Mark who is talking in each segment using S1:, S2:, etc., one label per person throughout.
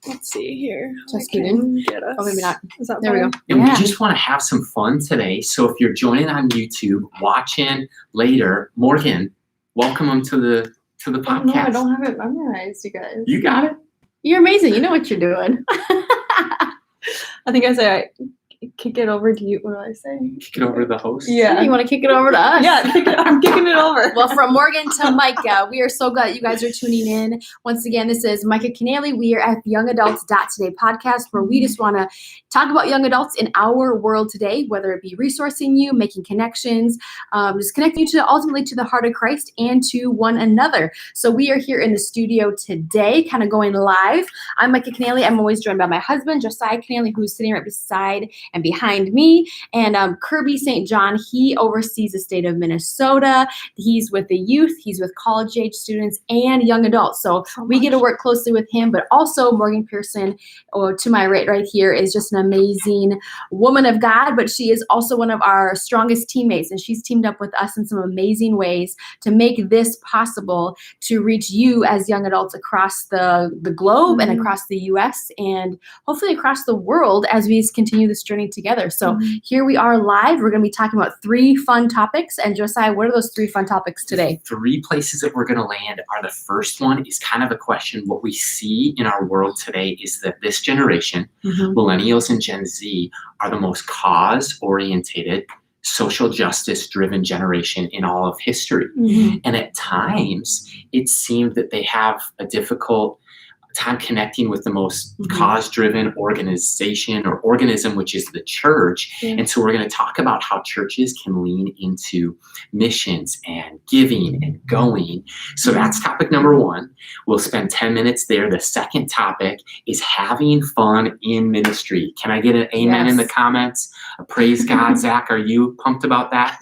S1: Let's see here.
S2: Just kidding.
S1: Get us.
S2: Oh, maybe not.
S1: Is that
S2: There we
S1: fine?
S2: go.
S3: And
S2: Yeah.
S3: we just want to have some fun today. So if you're joining on YouTube, watching later, Morgan, welcome them to the podcast.
S1: Oh, no, I don't have it memorized, you guys.
S3: You got it?
S2: You're amazing. You know what you're doing.
S1: I think I say kick it over to you. What do I say?
S3: Kick it over to the host.
S1: Yeah.
S2: You want to kick it over to us?
S1: Yeah, I'm kicking it over.
S2: Well, from Morgan to Micah, we are so glad you guys are tuning in. Once again, this is Micah Keneally. We are at the Young Adults Today podcast, where we just want to talk about young adults in our world today, whether it be resourcing you, making connections, just connecting you ultimately to the heart of Christ and to one another. So we are here in the studio today, kind of going live. I'm Micah Keneally. I'm always joined by my husband, Josiah Keneally, who's sitting right beside and behind me, and Kirby St. John. He oversees the state of Minnesota. He's with the youth, he's with college age students and young adults. So we get to work closely with him, but also Morgan Pearson, or to my right here, is just an amazing woman of God, but she is also one of our strongest teammates, and she's teamed up with us in some amazing ways to make this possible to reach you as young adults across the globe and across the U.S. and hopefully across the world as we continue this journey together. So here we are live. We're going to be talking about 3 fun topics. And Josiah, what are those 3 fun topics today?
S3: 3 places that we're going to land are, the first one is kind of a question. What we see in our world today is that this generation, millennials and Gen Z, are the most cause-oriented, social justice-driven generation in all of history. And at times, it seemed that they have a difficult time connecting with the most cause-driven organization or organism, which is the church. And so we're going to talk about how churches can lean into missions and giving and going. So that's topic number 1. We'll spend 10 minutes there. The second topic is having fun in ministry. Can I get an amen in the comments? Praise God. Zach, are you pumped about that?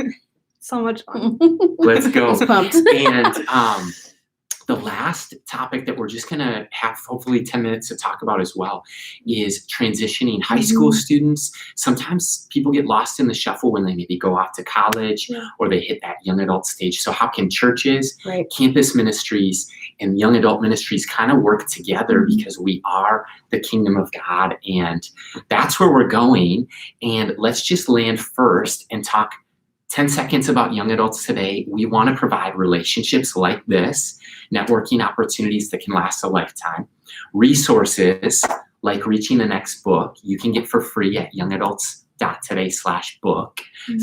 S1: So much fun.
S3: Let's go.
S2: He's pumped.
S3: And the last topic that we're just going to have hopefully 10 minutes to talk about as well is transitioning high school students. Sometimes people get lost in the shuffle when they maybe go off to college or they hit that young adult stage. So how can churches, campus ministries, and young adult ministries kind of work together, because we are the kingdom of God, and that's where we're going. And let's just land first and talk 10 seconds about young adults today. We want to provide relationships like this, networking opportunities that can last a lifetime, resources like reaching the next book you can get for free at youngadults.today/book,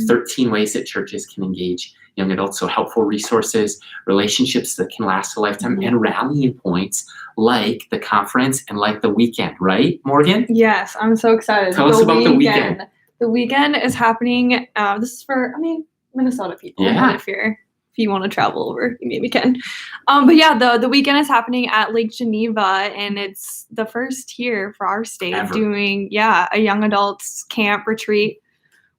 S3: 13 ways that churches can engage young adults. So helpful resources, relationships that can last a lifetime, and rallying points like the conference and like the weekend, right, Morgan?
S1: Yes, I'm so excited.
S3: Tell us about the weekend.
S1: The weekend is happening. This is for, Minnesota people.
S3: Yeah.
S1: If you want to travel over, you maybe can. But yeah, the weekend is happening at Lake Geneva, and it's the first here for our state doing a young adults camp retreat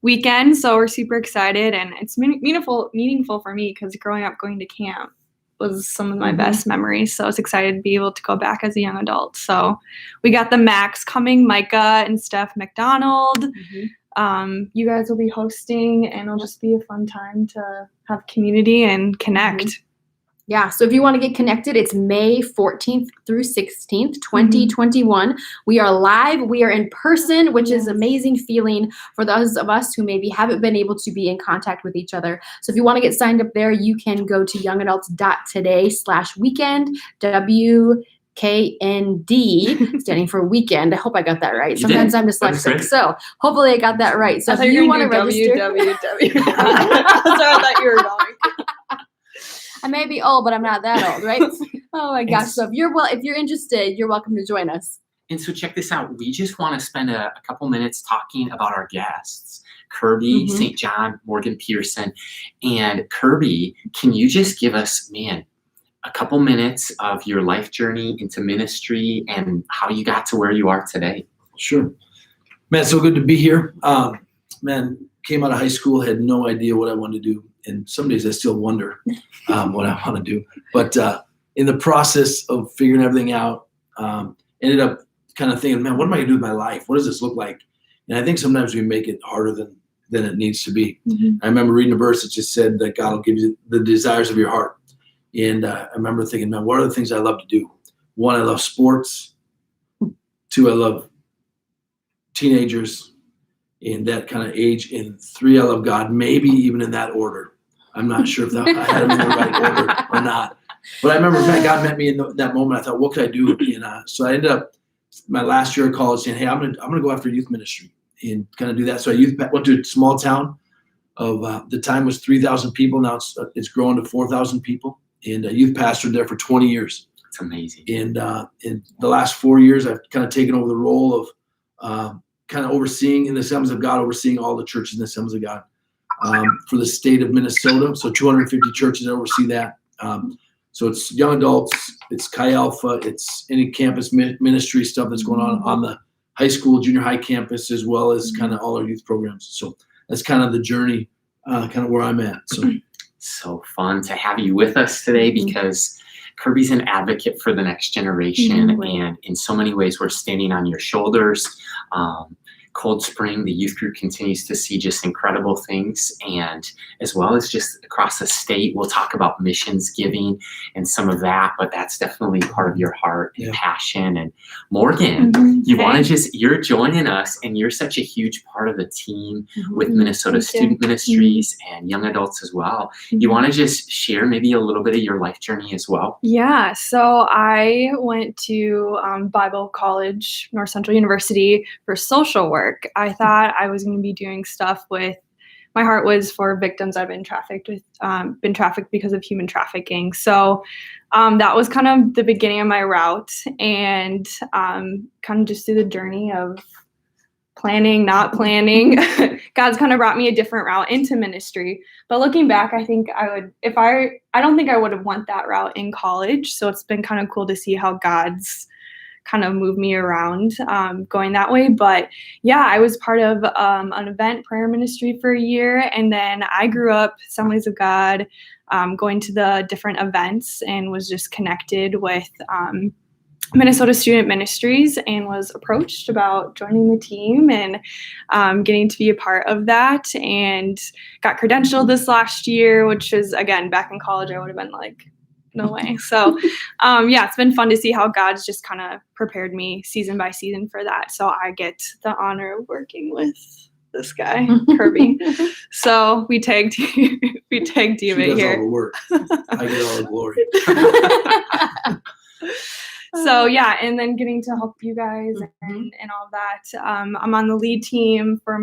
S1: weekend. So we're super excited, and it's meaningful for me because growing up going to camp was some of my best memories. So I was excited to be able to go back as a young adult. So we got the Max coming, Micah and Steph McDonald. You guys will be hosting, and it'll just be a fun time to have community and connect.
S2: Yeah, so if you want to get connected, it's May 14th through 16th, 2021. We are live. We are in person, which is an amazing feeling for those of us who maybe haven't been able to be in contact with each other. So if you want to get signed up there, you can go to youngadults.today/weekend, WKND, standing for weekend. I hope I got that right. Sometimes I'm dyslexic, so hopefully I got that right. So if you want to register,
S1: www. That's where I thought you were going.
S2: I may be old, but I'm not that old, right? Oh my gosh! So if you're interested, you're welcome to join us.
S3: And so check this out. We just want to spend a couple minutes talking about our guests, Kirby St. John, Morgan Pearson, and Kirby. Can you just give us, a couple minutes of your life journey into ministry and how you got to where you are today?
S4: Sure. Man, so good to be here. Came out of high school, had no idea what I wanted to do. And some days I still wonder what I want to do. But in the process of figuring everything out, ended up kind of thinking, what am I going to do with my life? What does this look like? And I think sometimes we make it harder than it needs to be. I remember reading a verse that just said that God will give you the desires of your heart. And I remember thinking, what are the things I love to do? One, I love sports. 2, I love teenagers in that kind of age. And 3, I love God, maybe even in that order. I'm not sure if I had them in the right order or not. But I remember God met me in that moment. I thought, what could I do? And so I ended up my last year of college saying, hey, I'm gonna go after youth ministry and kind of do that. So I went to a small town of the time was 3,000 people. Now it's grown to 4,000 people, and a youth pastored there for 20 years.
S3: It's amazing.
S4: And in the last 4 years, I've kind of taken over the role of kind of overseeing in the Assemblies of God, overseeing all the churches in the Assemblies of God for the state of Minnesota. So 250 churches, I oversee that. So it's young adults, it's Chi Alpha, it's any campus ministry stuff that's going on the high school, junior high campus, as well as kind of all our youth programs. So that's kind of the journey, kind of where I'm at.
S3: So fun to have you with us today, because Kirby's an advocate for the next generation, and in so many ways we're standing on your shoulders. Cold Spring, the youth group continues to see just incredible things, and as well as just across the state, we'll talk about missions giving and some of that, but that's definitely part of your heart and passion. And Morgan, you're joining us, and you're such a huge part of the team with Minnesota Student Ministries and young adults as well. You want to just share maybe a little bit of your life journey as well?
S1: Yeah, so I went to Bible College, North Central University, for social work. I thought I was going to be doing stuff with, my heart was for victims I've been trafficked because of human trafficking. So that was kind of the beginning of my route, and kind of just through the journey of planning, not planning, God's kind of brought me a different route into ministry. But looking back, I think I don't think I would have went that route in college. So it's been kind of cool to see how God's kind of moved me around going that way. But yeah, I was part of an event prayer ministry for a year, and then I grew up Assemblies of God, going to the different events, and was just connected with Minnesota Student Ministries, and was approached about joining the team and getting to be a part of that, and got credentialed this last year, which is, again, back in college I would have been like, no way. So yeah, it's been fun to see how God's just kind of prepared me season by season for that. So I get the honor of working with this guy, Kirby. So we tag team it here.
S4: She does all the work. I get all the glory.
S1: So yeah, and then getting to help you guys and all that. I'm on the lead team for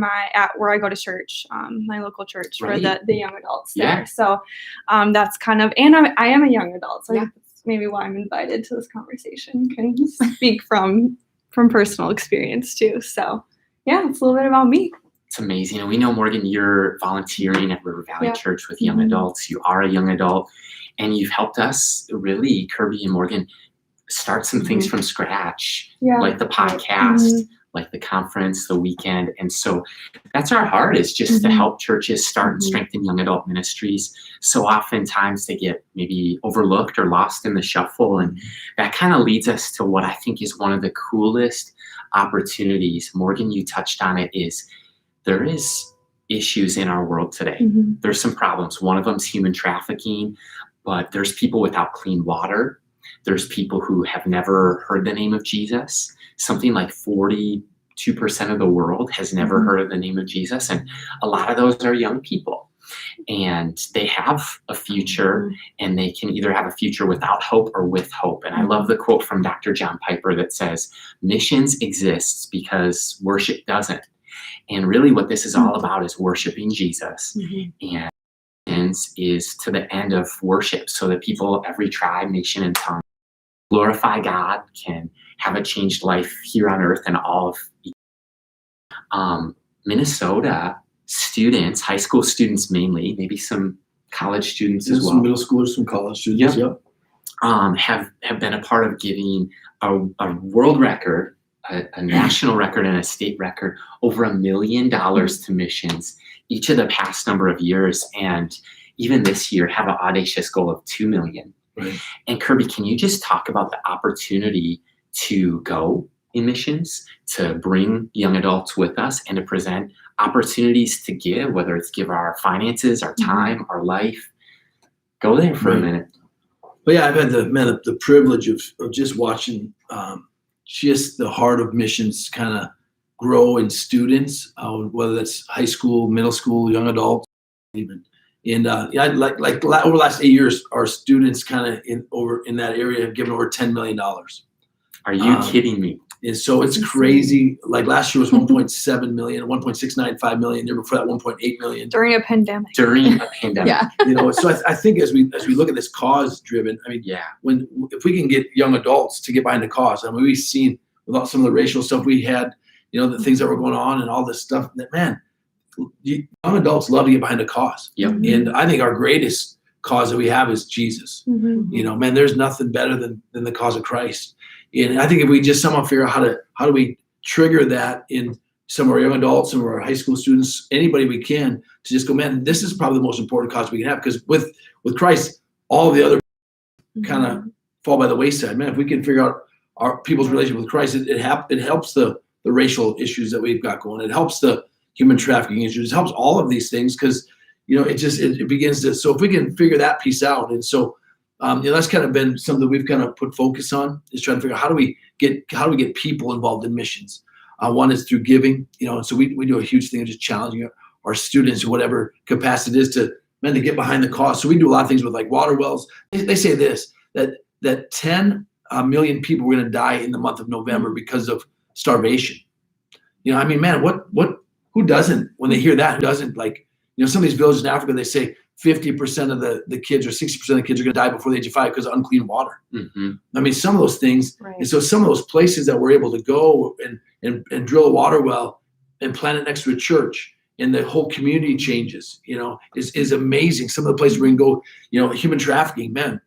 S1: where I go to church, my local church, for the young adults there. So that's kind of, and I am a young adult, so I think that's maybe why I'm invited to this conversation. Can speak from personal experience too. So yeah, it's a little bit about me.
S3: It's amazing. And we know, Morgan, you're volunteering at River Valley Church with young adults. You are a young adult, and you've helped us really, Kirby and Morgan, start some things from scratch, like the podcast, like the conference, the weekend. And so that's our heart, is just to help churches start and strengthen young adult ministries. So oftentimes they get maybe overlooked or lost in the shuffle. And that kind of leads us to what I think is one of the coolest opportunities. Morgan, you touched on it, is there is issues in our world today. There's some problems. One of them is human trafficking, but there's people without clean water. There's people who have never heard the name of Jesus. Something like 42% of the world has never heard of the name of Jesus. And a lot of those are young people. And they have a future, and they can either have a future without hope or with hope. And I love the quote from Dr. John Piper that says, missions exists because worship doesn't. And really what this is all about is worshiping Jesus. And is to the end of worship, so that people of every tribe, nation, and tongue glorify God, can have a changed life here on earth and all of Minnesota students, high school students mainly, maybe some college students as well.
S4: Some middle schoolers, some college students,
S3: have been a part of giving a world record, a national record, and a state record, over $1 million to missions each of the past number of years. And even this year have an audacious goal of 2 million.
S4: Right.
S3: And Kirby, can you just talk about the opportunity to go in missions, to bring young adults with us, and to present opportunities to give, whether it's give our finances, our time, our life? Go there for a minute.
S4: But yeah, I've had the privilege of just watching just the heart of missions kind of grow in students, whether that's high school, middle school, young adults, even. And yeah, like over the last 8 years, our students kind of in that area have given over $10 million.
S3: Are you kidding me?
S4: And so it's crazy. Like last year was 1.7 million, 1.695 million. The year before that, 1.8 million.
S1: During a pandemic.
S2: Yeah.
S4: So I think as we look at this cause driven, I mean, if we can get young adults to get behind the cause, I mean, we've seen without some of the racial stuff we had, the things that were going on and all this stuff that, man, young adults love to get behind a cause.
S3: Yep.
S4: And I think our greatest cause that we have is Jesus.
S1: Mm-hmm.
S4: Man, there's nothing better than the cause of Christ. And I think if we just somehow figure out how do we trigger that in some of our young adults, some of our high school students, anybody we can, to just go, man, this is probably the most important cause we can have, because with Christ, all of the other kind of fall by the wayside. Man, if we can figure out our people's relationship with Christ, it helps the racial issues that we've got going. It helps the human trafficking issues. It helps all of these things because it begins to. So if we can figure that piece out, and so. That's kind of been something we've kind of put focus on, is trying to figure out how do we get people involved in missions. One is through giving, and so we do a huge thing of just challenging our students, whatever capacity it is, to get behind the cause. So we do a lot of things with like water wells. They say this, that 10 million people were going to die in the month of November because of starvation. I mean, man, who doesn't, when they hear that, who doesn't, like, some of these villages in Africa, they say 50% of the kids or 60% of the kids are going to die before the age of 5 because of unclean water.
S3: Mm-hmm.
S4: I mean, some of those things.
S1: Right.
S4: And so some of those places that we're able to go and drill a water well and plant it next to a church, and the whole community changes, is amazing. Some of the places we can go, human trafficking, man,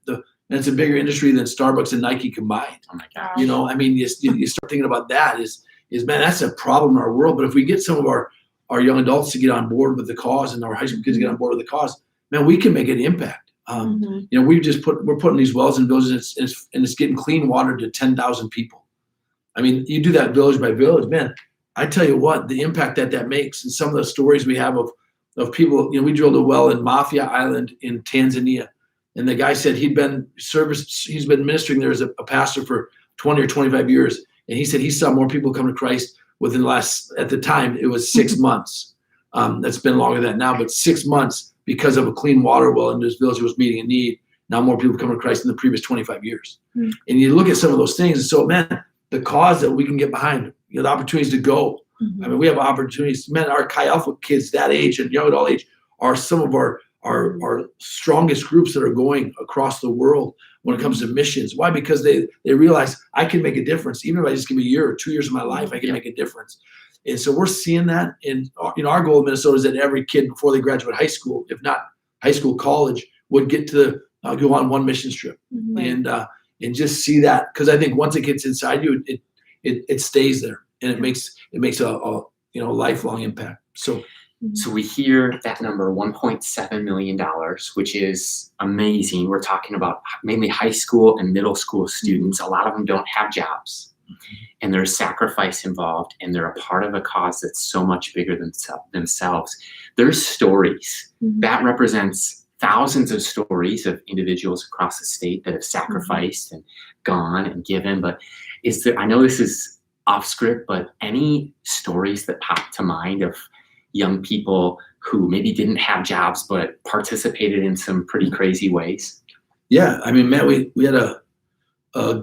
S4: it's a bigger industry than Starbucks and Nike combined.
S3: Oh my gosh.
S4: I mean, you start thinking about that is man, that's a problem in our world. But if we get some of our young adults to get on board with the cause, and our high school kids to get on board with the cause, man, we can make an impact. We're putting these wells in villages, and it's getting clean water to 10,000 people. I mean, you do that village by village, man. I tell you what, the impact that makes, and some of the stories we have of people. We drilled a well in Mafia Island in Tanzania, and the guy said he's been ministering there as a pastor for 20 or 25 years, and he said he saw more people come to Christ within the last, at the time, it was 6 months. That's been longer than that now, but 6 months, because of a clean water well in this village was meeting a need. Now more people come to Christ than the previous 25 years. Mm-hmm. And you look at some of those things, and so, man, the cause that we can get behind, the opportunities to go. Mm-hmm. I mean, we have opportunities. Man, our Chi Alpha kids that age and young adult age are some of our strongest groups that are going across the world when it comes to missions. Why? Because they realize I can make a difference. Even if I just give a year or 2 years of my life, I can make a difference. And so we're seeing that. And our goal in Minnesota is that every kid before they graduate high school, if not high school, college, would get to go on one mission trip. Mm-hmm. And just see that, because I think once it gets inside you, it stays there, and it makes a lifelong impact. So
S3: we hear that number, $1.7 million, which is amazing. We're talking about mainly high school and middle school students. A lot of them don't have jobs, and there's sacrifice involved, and they're a part of a cause that's so much bigger than themselves. There's stories that represents thousands of stories of individuals across the state that have sacrificed and gone and given. But I know this is off script, but any stories that pop to mind of young people who maybe didn't have jobs but participated in some pretty crazy ways?
S4: Yeah, I mean, Matt, we had a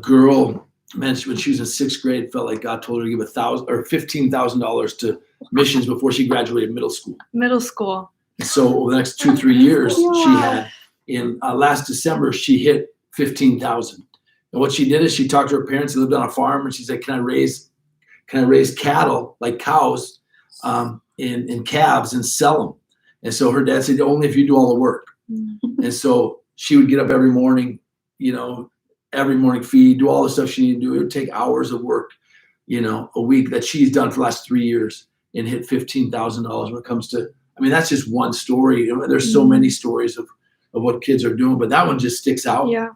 S4: girl, man, when she was in 6th grade, felt like God told her to give $15,000 to missions before she graduated middle school. So over the next 2-3 years, she had, in last December, she hit 15,000. And what she did is she talked to her parents who lived on a farm, and she said, "Can I raise cattle, like cows, in calves, and sell them?" And so her dad said, "Only if you do all the work." And so she would get up every morning, feed, do all the stuff she needed to do. It would take hours of work, a week, that she's done for the last 3 years, and hit $15,000 when it comes to. I mean, that's just one story. There's so many stories of what kids are doing, but that one just sticks out.
S1: Yeah.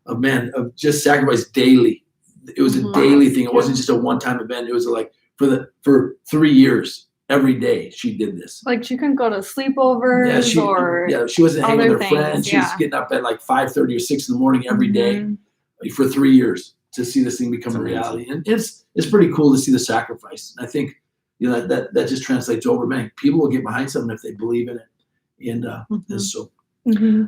S4: Of just sacrifice daily. It was a daily thing. It wasn't just a one-time event. It was like for 3 years, every day she did this.
S1: Like, she couldn't go to sleepovers
S4: she wasn't hanging with her
S1: things,
S4: friends. She was getting up at like 5:30 or 6 in the morning every day for 3 years to see this thing become a reality. And it's pretty cool to see the sacrifice. I think, that just translates over. Man, people will get behind something if they believe in it. And so.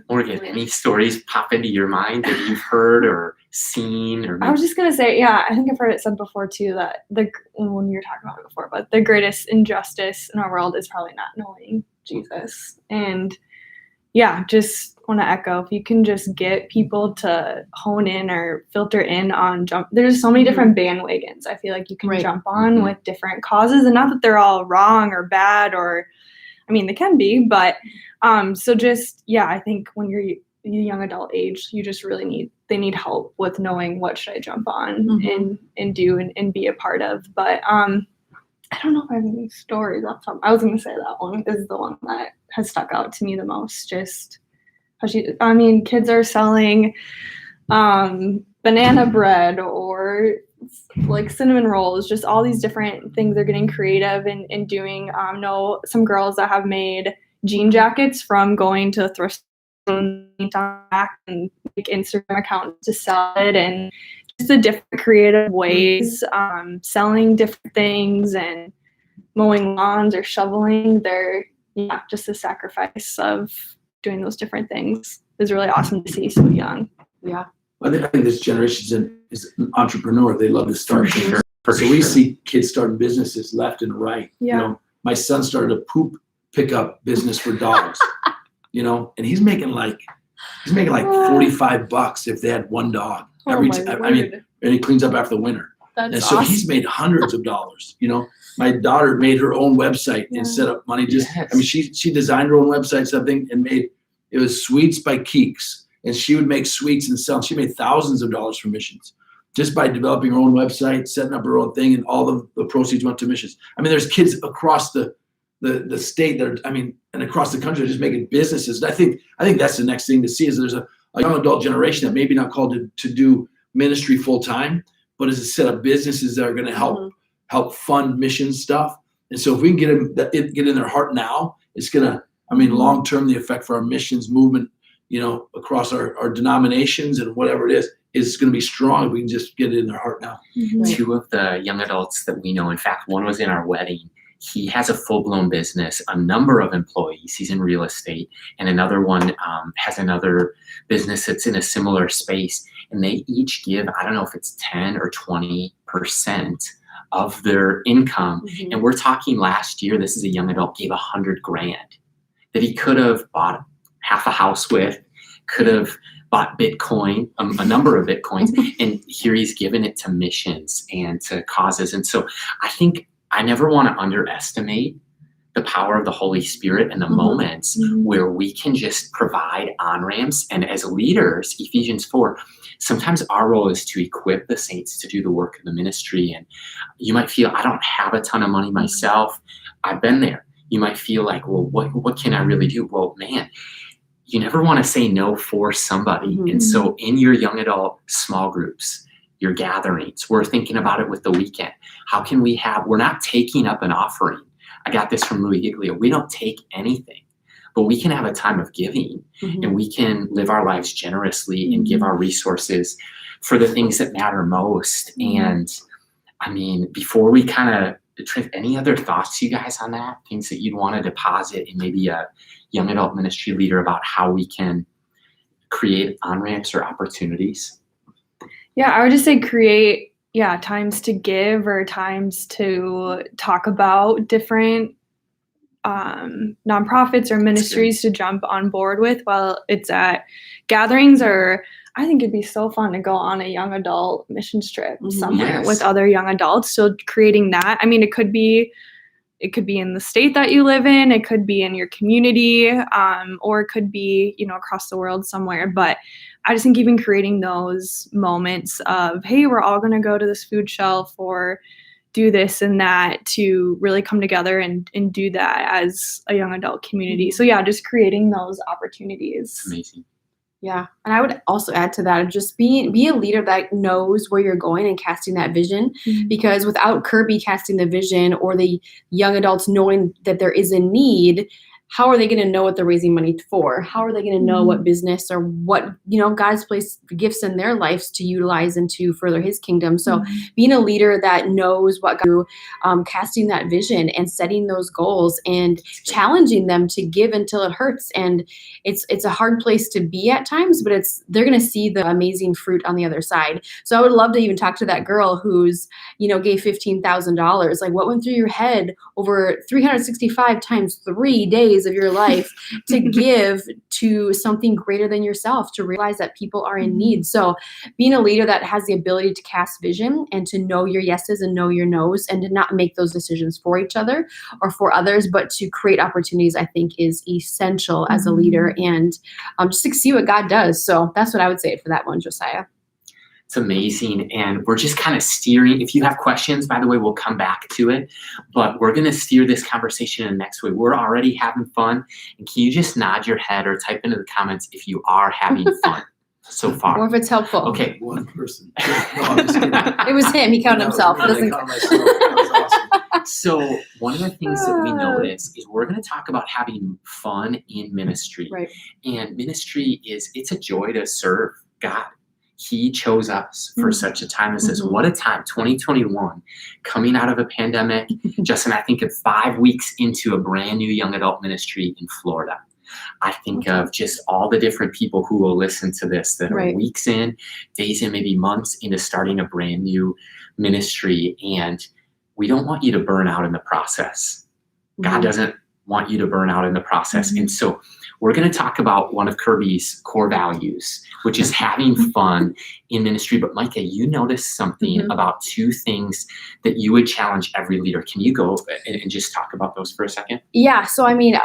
S3: Morgan, any stories pop into your mind that you've heard or seen? Or
S1: I was just gonna say, I think I've heard it said before too, that when you were talking about it before, but the greatest injustice in our world is probably not knowing Jesus. And just want to echo, if you can just get people to hone in or filter in on there's so many different bandwagons I feel like you can jump on with different causes, and not that they're all wrong or bad, or I mean they can be, but so just I think when you're young adult age, you just really they need help with knowing what should I jump on and do and be a part of. But I don't know if I have any stories off the top. I was going to say that one is the one that has stuck out to me the most. Just how kids are selling banana bread or like cinnamon rolls, just all these different things. They're getting creative and doing. Know some girls that have made jean jackets from going to thrift and make Instagram accounts to sell it, and just the different creative ways, selling different things and mowing lawns or shoveling. They're just the sacrifice of doing those different things is really awesome to see so young.
S2: Yeah.
S4: I think this generation is an entrepreneur. They love to start things. So we see kids starting businesses left and right.
S1: Yeah.
S4: My son started a poop pickup business for dogs. And he's making like $45 if they had one dog every time. And he cleans up after the winter.
S1: That's
S4: and so
S1: awesome.
S4: He's made hundreds of dollars. My daughter made her own website and set up money. She designed her own website, something, and it was Sweets by Keeks. And she would make sweets and sell. She made thousands of dollars for missions just by developing her own website, setting up her own thing, and all of the proceeds went to missions. There's kids across the state and across the country just making businesses. And I think that's the next thing to see is there's a young adult generation that maybe not called to do ministry full time, but is a set of businesses that are going to help fund mission stuff. And so if we can get in their heart now, it's going to, long term, the effect for our missions movement, across our denominations and whatever it is going to be strong if we can just get it in their heart now.
S3: Two of the young adults that we know, in fact, one was in our wedding. He has a full-blown business, a number of employees. He's in real estate. And another one has another business that's in a similar space. And they each give, I don't know if it's 10 or 20% of their income. And we're talking last year, this is a young adult, gave $100,000 that he could have bought half a house with, could have bought Bitcoin, a number of Bitcoins. And here he's given it to missions and to causes. And so I think I never want to underestimate the power of the Holy Spirit and the moments where we can just provide on-ramps. And as leaders, Ephesians 4, sometimes our role is to equip the saints to do the work of the ministry. And you might feel, I don't have a ton of money myself. I've been there. You might feel like, well, what can I really do? Well, man, you never want to say no for somebody. And so in your young adult small groups, your gatherings, we're thinking about it with the weekend. How can we're not taking up an offering. I got this from Louis Giglio. We don't take anything, but we can have a time of giving and we can live our lives generously and give our resources for the things that matter most. And before we any other thoughts, you guys, on that? Things that you'd want to deposit in maybe a young adult ministry leader about how we can create on-ramps or opportunities?
S1: Yeah, I would just say create, times to give or times to talk about different nonprofits or ministries to jump on board with while it's at gatherings. Or I think it'd be so fun to go on a young adult mission trip somewhere with other young adults. So creating that, it could be in the state that you live in, it could be in your community, or it could be, across the world somewhere. But I just think even creating those moments of, hey, we're all going to go to this food shelf or do this and that to really come together and do that as a young adult community. So just creating those opportunities.
S3: Amazing.
S2: Yeah. And I would also add to that, just be a leader that knows where you're going and casting that vision, because without Kirby casting the vision or the young adults knowing that there is a need, how are they going to know what they're raising money for? How are they going to know what business or what, God's placed gifts in their lives to utilize and to further his kingdom? So being a leader that knows what God, casting that vision and setting those goals and challenging them to give until it hurts. And it's a hard place to be at times, but they're going to see the amazing fruit on the other side. So I would love to even talk to that girl who's, gave $15,000. Like, what went through your head over 365 times 3 days of your life to give to something greater than yourself, to realize that people are in need? So being a leader that has the ability to cast vision and to know your yeses and know your nos, and to not make those decisions for each other or for others, but to create opportunities, I think is essential as a leader, and just to see what God does. So that's what I would say for that one, Josiah.
S3: It's amazing. And we're just kind of steering. If you have questions, by the way, we'll come back to it. But we're going to steer this conversation in the next way. We're already having fun. And can you just nod your head or type into the comments if you are having fun so far?
S2: Or if it's helpful.
S3: Okay.
S4: One person. No, I'm just kidding.
S2: It was him. He counted himself.
S4: I counted myself. That was awesome.
S3: So one of the things that we notice is we're going to talk about having fun in ministry.
S2: Right.
S3: And ministry it's a joy to serve God. He chose us for such a time as this. What a time, 2021, coming out of a pandemic. Justin, I think of 5 weeks into a brand new young adult ministry in Florida. I think of just all the different people who will listen to this that are weeks in, days in, maybe months into starting a brand new ministry. And we don't want you to burn out in the process. God doesn't want you to burn out in the process. And so we're going to talk about one of Kirby's core values, which is having fun in ministry. But Micah, you noticed something about 2 things that you would challenge every leader. Can you go and just talk about those for a second?
S2: Yeah. So, I mean,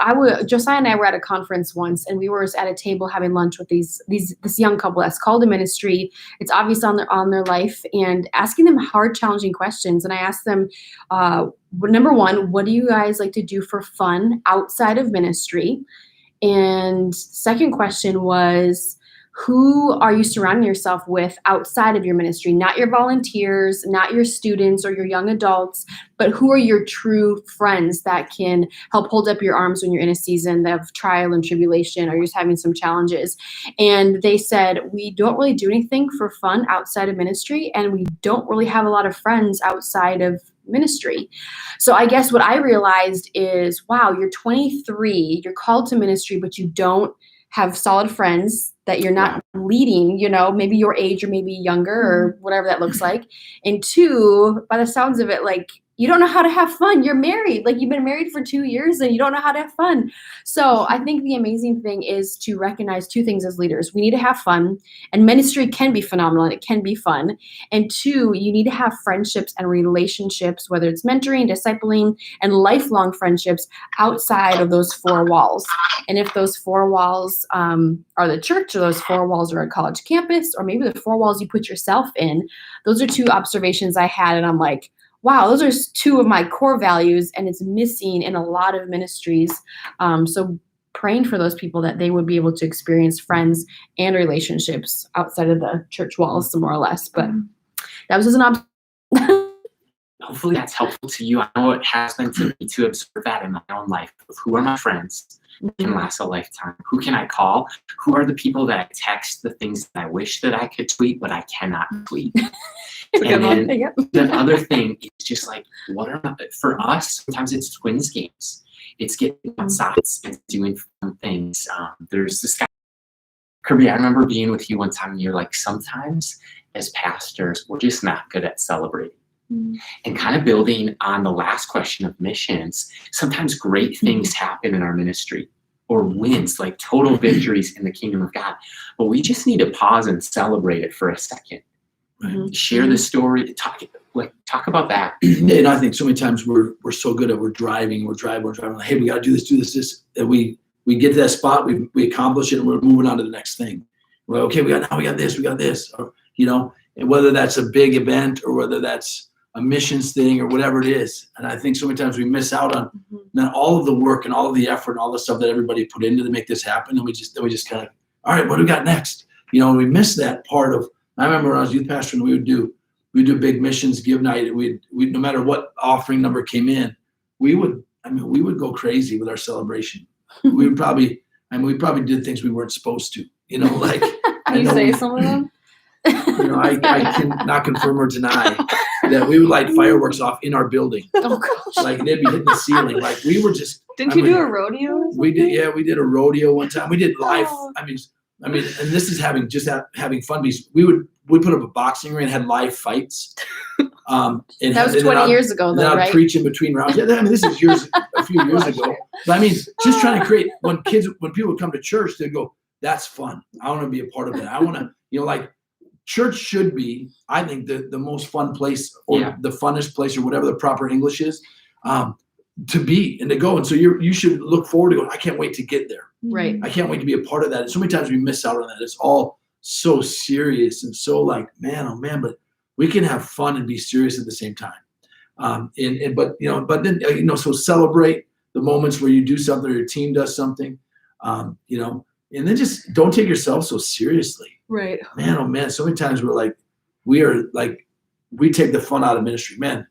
S2: Josiah and I were at a conference once, and we were at a table having lunch with this young couple that's called to ministry. It's obvious on their life, and asking them hard, challenging questions. And I asked them, number one, what do you guys like to do for fun outside of ministry? And second question was, who are you surrounding yourself with outside of your ministry? Not your volunteers, not your students or your young adults, but who are your true friends that can help hold up your arms when you're in a season of trial and tribulation, or you're just having some challenges? And they said, we don't really do anything for fun outside of ministry, and we don't really have a lot of friends outside of ministry. So I guess what I realized is, wow, you're 23, you're called to ministry, but you don't have solid friends, that you're not leading, maybe your age or maybe younger or whatever that looks like. And 2, by the sounds of it, like, you don't know how to have fun. You're married. Like, you've been married for 2 years and you don't know how to have fun. So I think the amazing thing is to recognize 2 things as leaders. We need to have fun, and ministry can be phenomenal and it can be fun. And 2, you need to have friendships and relationships, whether it's mentoring, discipling, and lifelong friendships outside of those 4 walls. And if those 4 walls are the church, or those 4 walls are a college campus, or maybe the 4 walls you put yourself in, those are 2 observations I had. And I'm like, wow, those are 2 of my core values, and it's missing in a lot of ministries. So praying for those people that they would be able to experience friends and relationships outside of the church walls, more or less. But that was just an
S3: Hopefully that's helpful to you. I know it has been to me to observe that in my own life. Who are my friends that can last a lifetime? Who can I call? Who are the people that I text the things that I wish that I could tweet, but I cannot tweet? And then the other thing is just like, for us, sometimes it's twins games. It's getting outside and doing fun things. There's this guy, Kirby, I remember being with you one time, and you're like, sometimes as pastors, we're just not good at celebrating. And kind of building on the last question of missions, sometimes great things happen in our ministry, or wins, like total victories in the kingdom of God. But we just need to pause and celebrate it for a second. Share the story, talk about that.
S4: And I think so many times we're so good at we're driving, like, hey, we got to do this, and we get to that spot, we accomplish it, and we're moving on to the next thing. Well, okay, we got this, or and whether that's a big event or whether that's a missions thing or whatever it is. And I think so many times we miss out on all of the work and all of the effort and all the stuff that everybody put into to make this happen, and we just kind of, all right, what do we got next? We miss that part of. I remember when I was youth pastor, and we would do big missions give night, and we no matter what offering number came in, we would go crazy with our celebration. we probably did things we weren't supposed to, like.
S1: Can you say some of them?
S4: I cannot confirm or deny that we would light fireworks off in our building.
S2: Oh gosh.
S4: Like they'd be hitting the ceiling. Like we were just.
S1: Didn't you do a rodeo? Or
S4: we did. Yeah, we did a rodeo one time. We did live.
S1: Oh.
S4: I mean, and this is having fun because we put up a boxing ring and had live fights. And
S2: that was 20 years ago, though, right?
S4: I'd preach in between rounds. Yeah, this is a few years ago. But I mean, just trying to create when people come to church, they go, "That's fun. I want to be a part of it. I want to, like." Church should be, I think, the most fun place or the funnest place or whatever the proper English is to be and to go. And so you should look forward to going, I can't wait to get there.
S2: Right.
S4: I can't wait to be a part of that. And so many times we miss out on that. It's all so serious and so like, man, oh man, but we can have fun and be serious at the same time. But then, so celebrate the moments where you do something or your team does something, and then just don't take yourself so seriously.
S1: Right.
S4: Man, oh man, so many times we take the fun out of ministry. Man,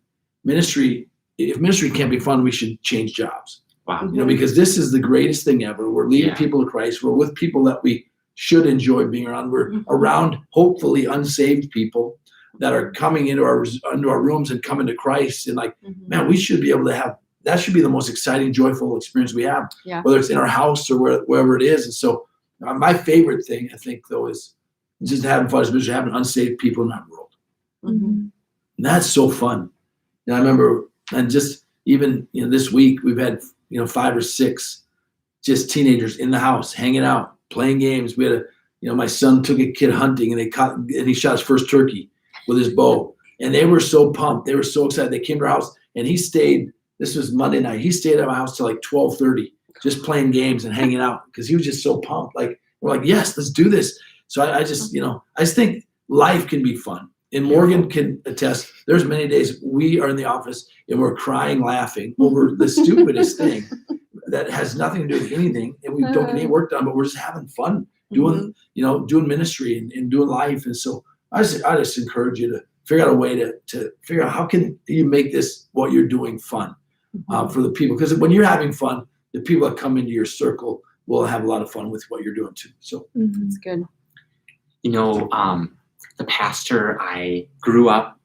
S4: if ministry can't be fun, we should change jobs.
S3: Wow.
S4: Because this is the greatest thing ever. We're leading people to Christ. We're with people that we should enjoy being around. We're around hopefully unsaved people that are coming into our rooms and coming to Christ. And man, we should be able to have, that should be the most exciting, joyful experience we have, whether it's in our house or wherever it is. And so my favorite thing, I think, though, is just having fun, especially having unsaved people in that world.
S1: Mm-hmm.
S4: And that's so fun. And I remember, and just even this week, we've had 5 or 6 just teenagers in the house hanging out, playing games. We had my son took a kid hunting and he shot his first turkey with his bow. And they were so pumped. They were so excited. They came to our house and he stayed. This was Monday night. He stayed at my house till like 12:30, just playing games and hanging out because he was just so pumped. Like we're like, yes, let's do this. So I just think life can be fun. And Morgan can attest, there's many days we are in the office and we're crying, laughing over the stupidest thing that has nothing to do with anything. And we don't get any work done, but we're just having fun doing, doing ministry and doing life. And so I just encourage you to figure out a way to figure out how can you make this, what you're doing, fun for the people. Because when you're having fun, the people that come into your circle will have a lot of fun with what you're doing too. So
S2: that's good.
S3: The pastor I grew up,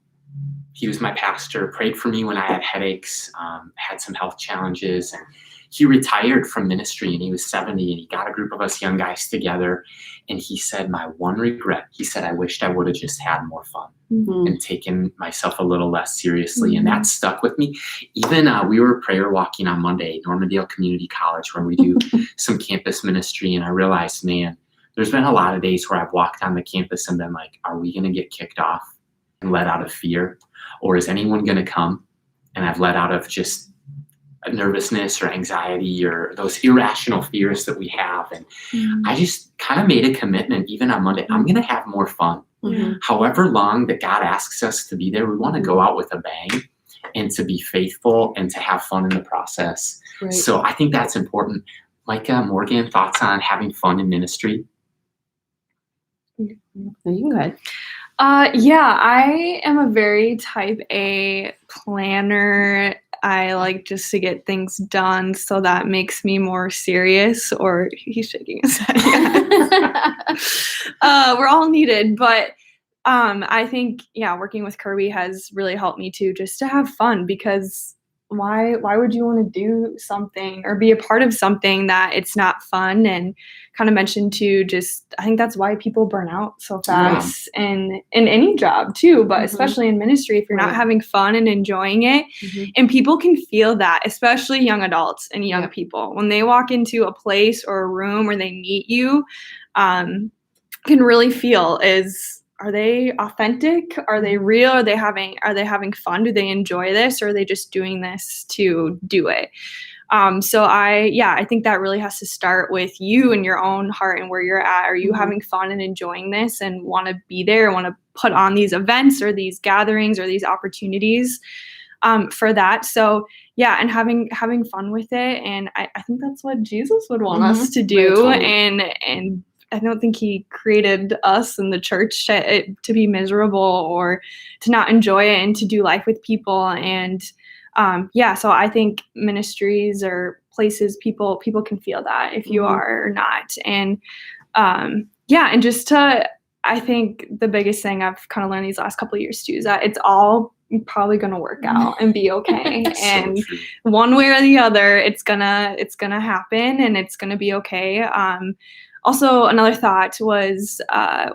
S3: he was my pastor, prayed for me when I had headaches, had some health challenges, and he retired from ministry and he was 70 and he got a group of us young guys together and he said, my one regret, he said, I wished I would have just had more fun and taken myself a little less seriously. And that stuck with me. Even we were prayer walking on Monday, Normandale Community College, where we do some campus ministry. And I realized, man, there's been a lot of days where I've walked on the campus and been like, are we going to get kicked off and let out of fear? Or is anyone going to come? And I've let out of just nervousness or anxiety or those irrational fears that we have. And I just kind of made a commitment, even on Monday, I'm going to have more fun. However long that God asks us to be there, we want to go out with a bang and to be faithful and to have fun in the process. Right. So I think that's important. Micah, Morgan, thoughts on having fun in ministry?
S2: You can go ahead.
S1: I am a very type A planner. I like just to get things done, so that makes me more serious. Or he's shaking his head. We're all needed, but I think working with Kirby has really helped me too, just to have fun. Because why would you want to do something or be a part of something that it's not fun? And kind of mentioned too, I think that's why people burn out so fast and in any job too, but especially in ministry, if you're not having fun and enjoying it. And people can feel that, especially young adults and young people, when they walk into a place or a room where they meet you, can really feel are they authentic? Are they real? Are they having fun? Do they enjoy this? Or are they just doing this to do it? So I think that really has to start with you and your own heart and where you're at. Are you having fun and enjoying this and want to be there, want to put on these events or these gatherings or these opportunities for that? So and having fun with it. And I think that's what Jesus would want us to do. Right, totally. And I don't think he created us in the church to be miserable or to not enjoy it and to do life with people. And so I think ministries or places people can feel that if you are or not. And and just to, I think the biggest thing I've kind of learned these last couple of years too is that it's all probably going to work out and be okay. And
S3: So true.
S1: one way or the other, it's gonna happen and it's gonna be okay. Also, another thought was a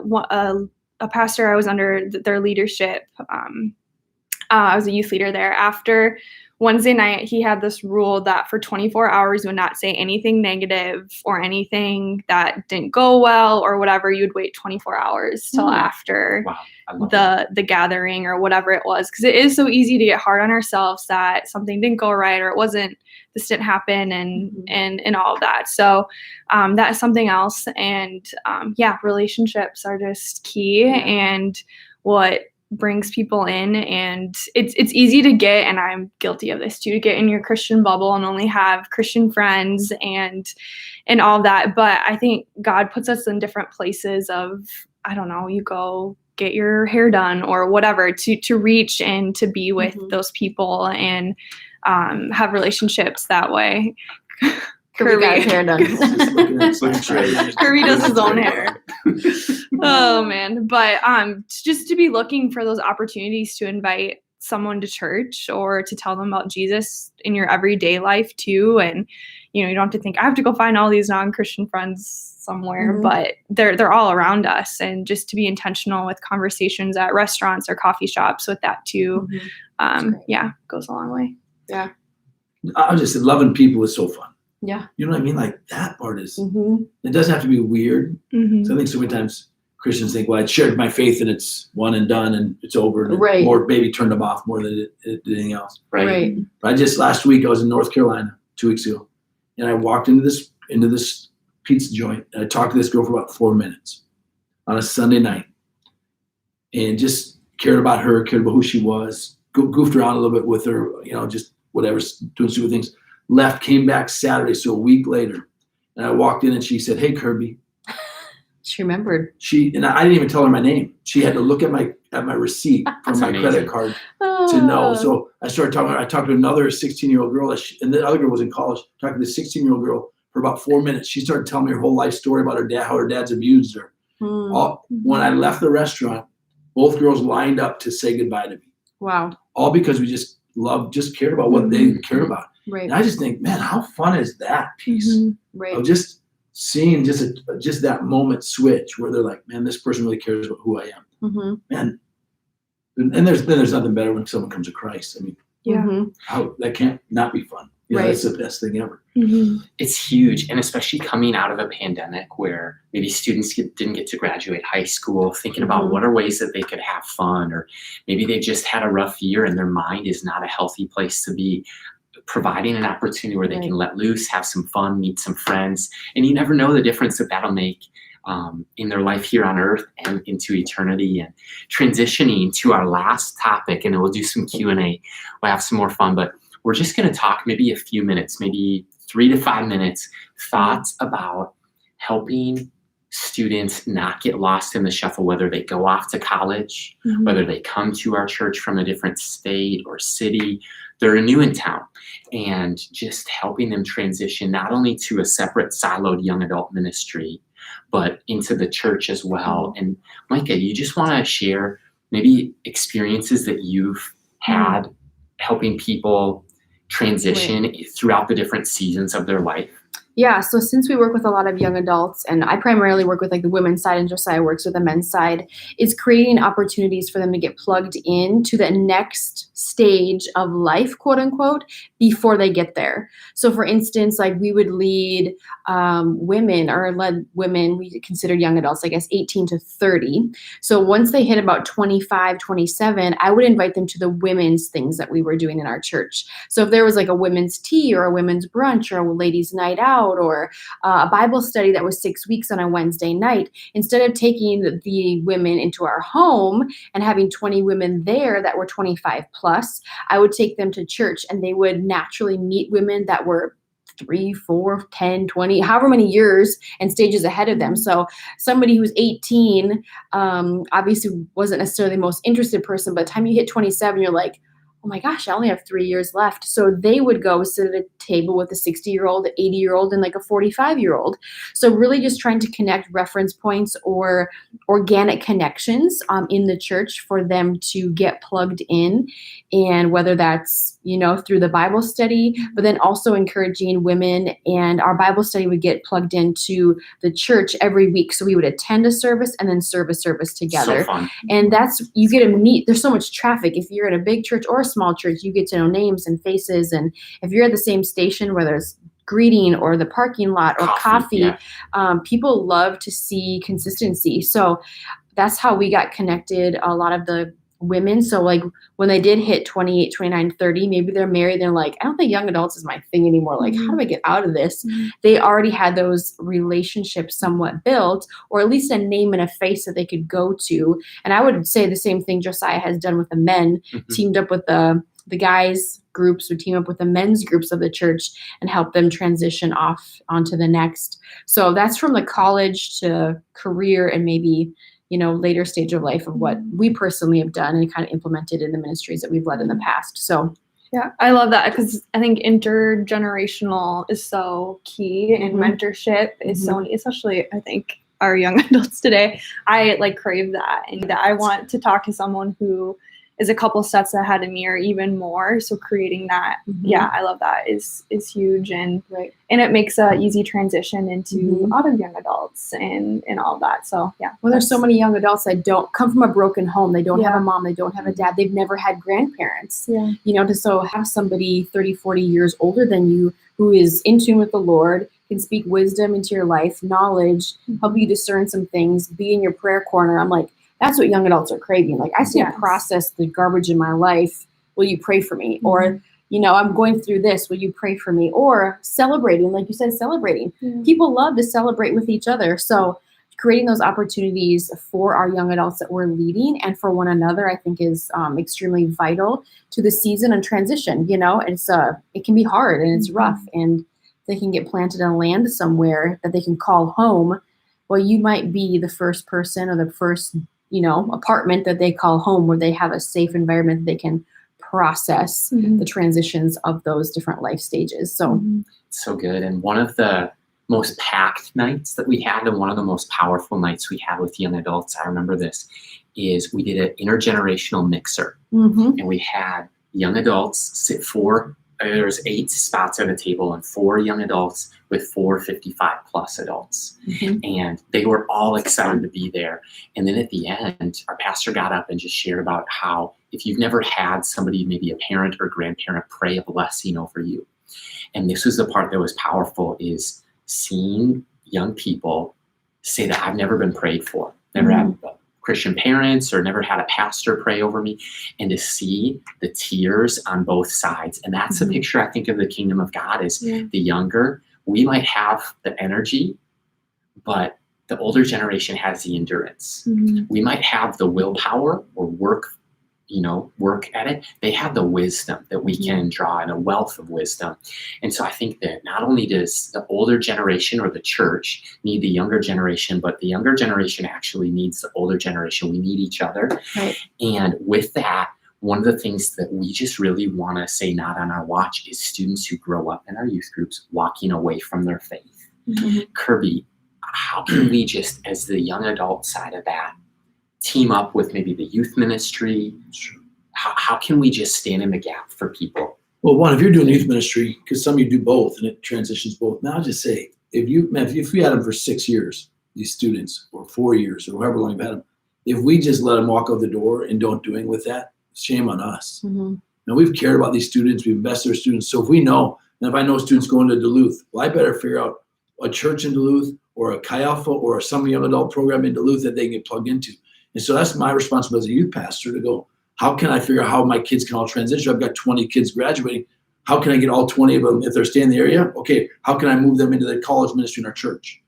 S1: pastor I was under their leadership. I was a youth leader there. After Wednesday night, he had this rule that for 24 hours, you would not say anything negative or anything that didn't go well or whatever. You would wait 24 hours till after
S3: Wow. I love that.
S1: the gathering or whatever it was, because it is so easy to get hard on ourselves that something didn't go right or this didn't happen and all of that. So that is something else. And relationships are just key and what brings people in. And it's easy to get, and I'm guilty of this too, to get in your Christian bubble and only have Christian friends and all of that. But I think God puts us in different places of, I don't know, you go get your hair done or whatever to reach and to be with those people and have relationships that way.
S2: Kirby got his hair done.
S1: Kirby does his own hair. Oh man. But just to be looking for those opportunities to invite someone to church or to tell them about Jesus in your everyday life too. And you don't have to think I have to go find all these non-Christian friends somewhere, but they're all around us. And just to be intentional with conversations at restaurants or coffee shops with that too, goes a long way.
S2: Yeah.
S4: I just said loving people is so fun.
S2: Yeah.
S4: You know what I mean? Like that part is, it doesn't have to be weird. So I think so many times Christians think, well, I shared my faith and it's one and done and it's over. And
S2: Right.
S4: Or maybe turned them off more than it did anything else.
S2: Right.
S4: But last week I was in North Carolina 2 weeks ago, and I walked into this pizza joint and I talked to this girl for about 4 minutes on a Sunday night and just cared about her, cared about who she was, goofed around a little bit with her, just whatever, doing stupid things. Left, came back Saturday, so a week later, and I walked in and she said, "Hey, Kirby."
S2: She remembered.
S4: And I didn't even tell her my name. She had to look at my receipt from my credit card to know. So I started talking. I talked to another 16-year-old girl, and the other girl was in college. Talking to this 16-year-old girl for about 4 minutes. She started telling me her whole life story about her dad, how her dad's abused her. When I left the restaurant, both girls lined up to say goodbye to me.
S2: Wow.
S4: All because we just cared about what they cared about.
S2: Right.
S4: And I just think, man, how fun is that piece?
S2: Right.
S4: Of just seeing just that moment switch where they're like, man, this person really cares about who I am. Man, and there's nothing better when someone comes to Christ. I mean, how that can't not be fun.
S2: Right.
S4: That's the best thing ever.
S3: It's huge, and especially coming out of a pandemic where maybe students didn't get to graduate high school, thinking about what are ways that they could have fun, or maybe they just had a rough year and their mind is not a healthy place to be. Providing an opportunity where they can let loose, have some fun, meet some friends, and you never know the difference that'll make in their life here on earth and into eternity. And transitioning to our last topic, and then we'll do some Q&A. We'll have some more fun, but we're just going to talk maybe a few minutes, maybe 3 to 5 minutes, thoughts about helping students not get lost in the shuffle, whether they go off to college, whether they come to our church from a different state or city, they're new in town, and just helping them transition not only to a separate siloed young adult ministry, but into the church as well. And Micah, you just want to share maybe experiences that you've had helping people transition throughout the different seasons of their life?
S2: Yeah, so since we work with a lot of young adults, and I primarily work with like the women's side and Josiah works with the men's side, is creating opportunities for them to get plugged in to the next stage of life, quote unquote, before they get there. So for instance, like we would lead led women, we consider young adults, I guess, 18 to 30. So once they hit about 25, 27, I would invite them to the women's things that we were doing in our church. So if there was like a women's tea or a women's brunch or a ladies' night out, or a Bible study that was 6 weeks on a Wednesday night, instead of taking the women into our home and having 20 women there that were 25 plus, I would take them to church, and they would naturally meet women that were 3, 4, 10, 20, however many years and stages ahead of them. So somebody who's 18 obviously wasn't necessarily the most interested person, but by the time you hit 27, you're like, oh my gosh, I only have 3 years left. So they would go sit at a table with a 60-year-old, 80-year-old, and like a 45-year-old. So really just trying to connect reference points or organic connections in the church for them to get plugged in. And whether that's, through the Bible study, but then also encouraging women, and our Bible study would get plugged into the church every week. So we would attend a service and then serve a service together.
S3: So fun.
S2: And you get to meet, there's so much traffic. If you're at a big church or a small church, you get to know names and faces. And if you're at the same station, whether it's greeting or the parking lot or coffee, people love to see consistency. So that's how we got connected. A lot of the women, so like when they did hit 28, 29, 30, maybe they're married, they're like, I don't think young adults is my thing anymore. Like, how do I get out of this? They already had those relationships somewhat built, or at least a name and a face that they could go to. And I would say the same thing Josiah has done with the men, teamed up with the guys groups, would team up with the men's groups of the church and help them transition off onto the next. So that's from the college to career and maybe later stage of life of what we personally have done and kind of implemented in the ministries that we've led in the past. So
S1: yeah, I love that because I think intergenerational is so key, and mentorship is so neat, especially I think our young adults today. I crave that, and that I want to talk to someone who is a couple steps ahead of me or even more. So creating that, I love that is huge, and it makes a easy transition into other young adults and all that. So
S2: well, there's so many young adults that don't come from a broken home. They don't have a mom, they don't have a dad, they've never had grandparents. To have somebody 30, 40 years older than you who is in tune with the Lord, can speak wisdom into your life, knowledge, help you discern some things, be in your prayer corner. I'm like, that's what young adults are craving. Like, I can't process the garbage in my life. Will you pray for me? Or, I'm going through this. Will you pray for me? Or celebrating, like you said, celebrating. People love to celebrate with each other. So creating those opportunities for our young adults that we're leading and for one another, I think is extremely vital to the season and transition. It can be hard and it's rough, and they can get planted on land somewhere that they can call home. Well, you might be the first person or the first apartment that they call home, where they have a safe environment that they can process the transitions of those different life stages. So
S3: so good. And one of the most packed nights that we had, and one of the most powerful nights we had with young adults, I remember this, is we did an intergenerational mixer. And we had young adults sit there was 8 spots at a table and 4 young adults with 4 55 plus adults. And they were all excited to be there. And then at the end, our pastor got up and just shared about how if you've never had somebody, maybe a parent or grandparent, pray a blessing over you. And this was the part that was powerful, is seeing young people say that I've never been prayed for, never had Christian parents or never had a pastor pray over me, and to see the tears on both sides. And that's a picture, I think, of the kingdom of God is the younger, we might have the energy, but the older generation has the endurance. We might have the willpower or work at it. They have the wisdom that we can draw, and a wealth of wisdom. And so I think that not only does the older generation or the church need the younger generation, but the younger generation actually needs the older generation. We need each other. And with that, one of the things that we just really want to say not on our watch is students who grow up in our youth groups walking away from their faith. Kirby, how can we just, as the young adult side of that, team up with maybe the youth ministry? How can we just stand in the gap for people?
S4: Well, one, if you're doing youth ministry, because some of you do both and it transitions both. Now I'll just say, if we had them for 6 years, these students, or 4 years, or however long you've had them, if we just let them walk out the door and don't do anything with that, shame on us. Now, we've cared about these students, we've invested in our students. So if we know, and if I know students going to Duluth, well, I better figure out a church in Duluth or a Chi Alpha or some young adult program in Duluth that they can get plugged into. And so that's my responsibility as a youth pastor to go, how can I figure out how my kids can all transition? I've got 20 kids graduating. How can I get all 20 of them, if they're staying in the area? Okay, how can I move them into the college ministry in our church?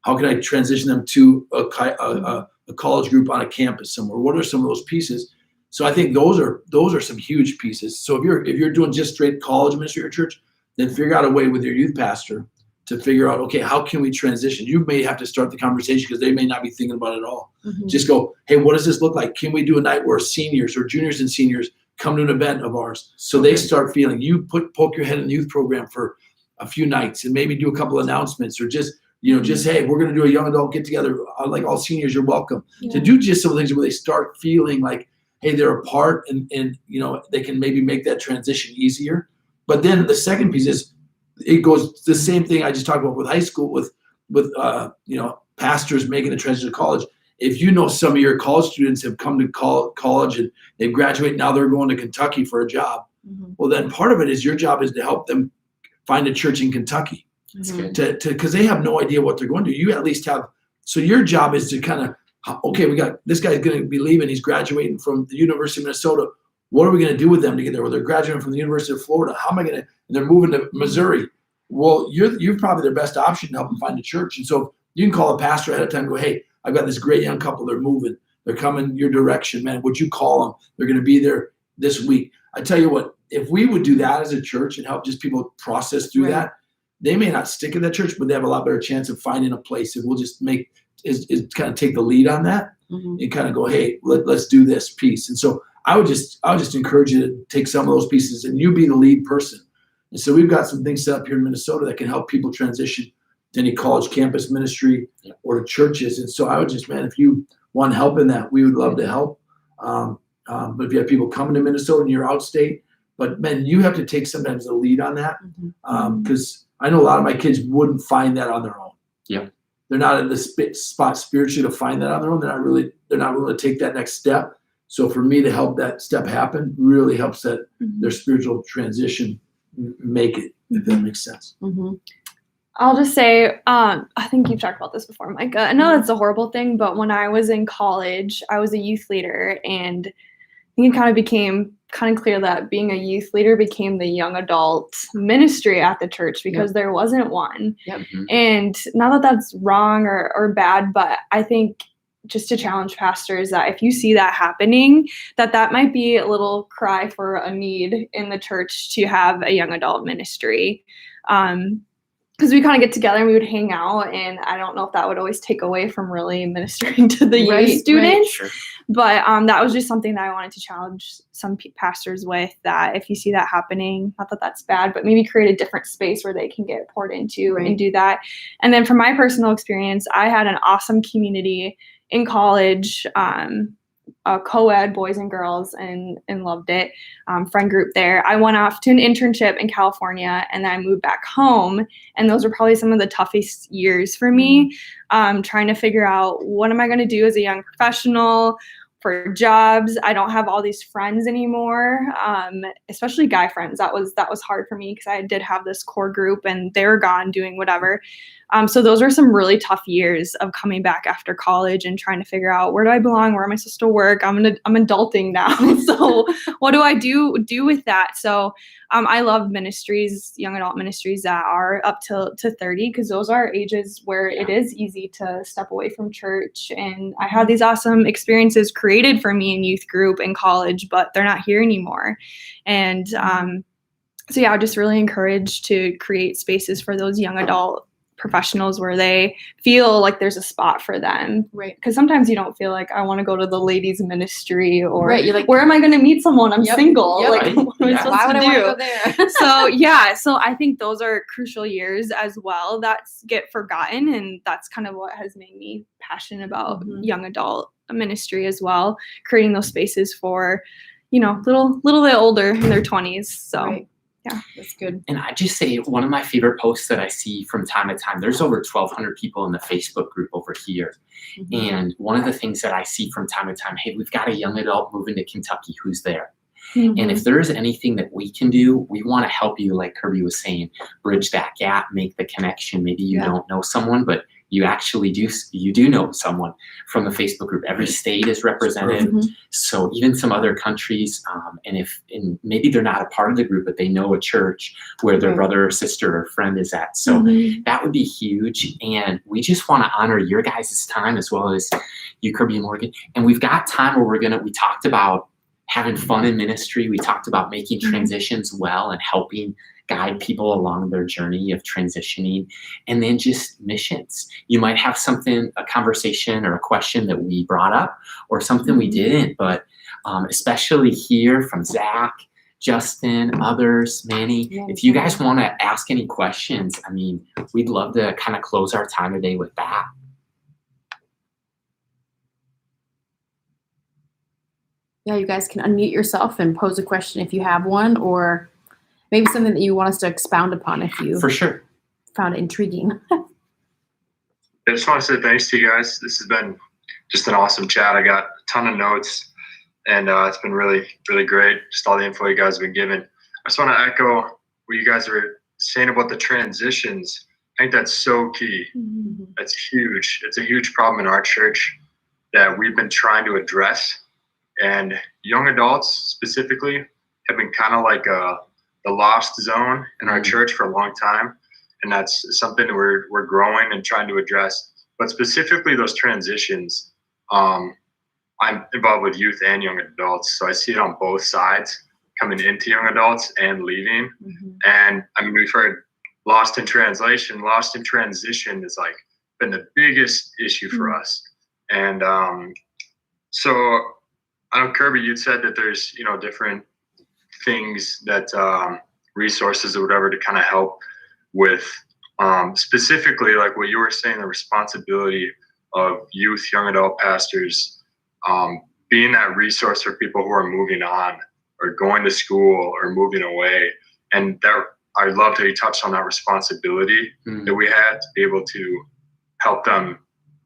S4: How can I transition them to a college group on a campus somewhere? What are some of those pieces? So I think those are some huge pieces. So if you're doing just straight college ministry or church, then figure out a way with your youth pastor to figure out, okay, how can we transition? You may have to start the conversation because they may not be thinking about it at all. Just go, hey, what does this look like? Can we do a night where seniors or juniors and seniors come to an event of ours. So they start feeling, you poke your head in the youth program for a few nights and maybe do a couple announcements or just, hey, we're going to do a young adult get together. Like all seniors, you're welcome to do just some things where they start feeling like, hey, they're a part and they can maybe make that transition easier. But then the second piece is it goes the same thing I just talked about with high school with pastors making the transition to college. If some of your college students have come to college and they've graduated, now they're going to Kentucky for a job. Well, then part of it is your job is to help them find a church in Kentucky.
S3: That's good.
S4: Because they have no idea what they're going to do. You at least have, so your job is to kind of, okay, we got this guy's going to be leaving. He's graduating from the University of Minnesota. What are we going to do with them to get there? Well, they're graduating from the University of Florida. How am I going to, and they're moving to Missouri. Well, you're probably their best option to help them find a church. And so you can call a pastor ahead of time and go, hey, I've got this great young couple. They're moving. They're coming your direction, man. Would you call them? They're going to be there this week. I tell you what, if we would do that as a church and help just people process through that, they may not stick in that church, but they have a lot better chance of finding a place. And we'll just is kind of take the lead on that and kind of go, hey, let's do this piece. And so I would just encourage you to take some of those pieces and you be the lead person. And so we've got some things set up here in Minnesota that can help people transition to any college campus ministry or to churches. And so I would just, man, if you want help in that, we would love to help. But if you have people coming to Minnesota and you're outstate, but man, you have to take sometimes the lead on that because I know a lot of my kids wouldn't find that on their own.
S3: Yeah,
S4: they're not in the spot spiritually to find that on their own. They're not willing to take that next step. So for me to help that step happen really helps that their spiritual transition make it, if that makes sense.
S1: I'll just say, I think you've talked about this before, Micah. I know that's a horrible thing, but when I was in college, I was a youth leader, and I think it kind of became kind of clear that being a youth leader became the young adult ministry at the church because there wasn't one. And not that that's wrong or bad, but I think just to challenge pastors that if you see that happening, that might be a little cry for a need in the church to have a young adult ministry. Because we kind of get together and we would hang out, and I don't know if that would always take away from really ministering to the youth students. But that was just something that I wanted to challenge some pastors with, that if you see that happening, not that that's bad, but maybe create a different space where they can get poured into and do that. And then from my personal experience, I had an awesome community in college, co-ed, boys and girls, and loved it. Friend group there. I went off to an internship in California, and then I moved back home. And those were probably some of the toughest years for me, trying to figure out what am I going to do as a young professional for jobs. I don't have all these friends anymore, especially guy friends. That was hard for me because I did have this core group, and they were gone doing whatever. So those were some really tough years of coming back after college and trying to figure out, where do I belong? Where am I supposed to work? I'm adulting now. So what do I do with that? So I love ministries, young adult ministries that are up to 30, because those are ages where it is easy to step away from church. And I had these awesome experiences created for me in youth group in college, but they're not here anymore. And so yeah, I just really encourage to create spaces for those young adult professionals where they feel like there's a spot for them, right? Because sometimes you don't feel like, I want to go to the ladies ministry, or you're like, where am I going to meet someone? I'm single. Like, what am I supposed
S2: Why would
S1: to
S2: I
S1: do?
S2: want to go there?
S1: So I think those are crucial years as well that get forgotten, and that's kind of what has made me passionate about young adult ministry as well, creating those spaces for, little bit older in their 20s. So. Yeah,
S2: that's good.
S3: And I just say, one of my favorite posts that I see from time to time, there's over 1,200 people in the Facebook group over here. And one of the things that I see from time to time, hey, we've got a young adult moving to Kentucky who's there. And if there is anything that we can do, we want to help you, like Kirby was saying, bridge that gap, make the connection. Maybe you don't know someone, but you actually do know someone from the Facebook group. Every state is represented. So even some other countries, and maybe they're not a part of the group, but they know a church where their brother or sister or friend is at. So that would be huge. And we just want to honor your guys' time as well as you, Kirby and Morgan. And we've got time where we talked about having fun in ministry. We talked about making transitions well and helping guide people along their journey of transitioning, and then just missions. You might have a conversation or a question that we brought up or something we didn't, but especially here from Zach, Justin, others, Manny. If you guys want to ask any questions, I mean, we'd love to kind of close our time today with that.
S2: Yeah, you guys can unmute yourself and pose a question if you have one, or maybe something that you want us to expound upon if you
S3: For sure.
S2: found it intriguing.
S5: I just want to say thanks to you guys. This has been just an awesome chat. I got a ton of notes, and it's been really, really great. Just all the info you guys have been given. I just want to echo what you guys were saying about the transitions. I think that's so key.
S2: Mm-hmm.
S5: That's huge. It's a huge problem in our church that we've been trying to address. And young adults specifically have been kind of like the lost zone in our church for a long time. And that's something that we're growing and trying to address. But specifically those transitions, I'm involved with youth and young adults. So I see it on both sides, coming into young adults and leaving.
S2: Mm-hmm.
S5: And I mean, we've heard lost in translation, lost in transition is like been the biggest issue for us. And so I know, Kirby, you'd said that there's, different things that resources or whatever to kind of help with specifically like what you were saying, the responsibility of youth, young adult pastors, being that resource for people who are moving on or going to school or moving away. And that I loved how you touched on that responsibility that we had to be able to help them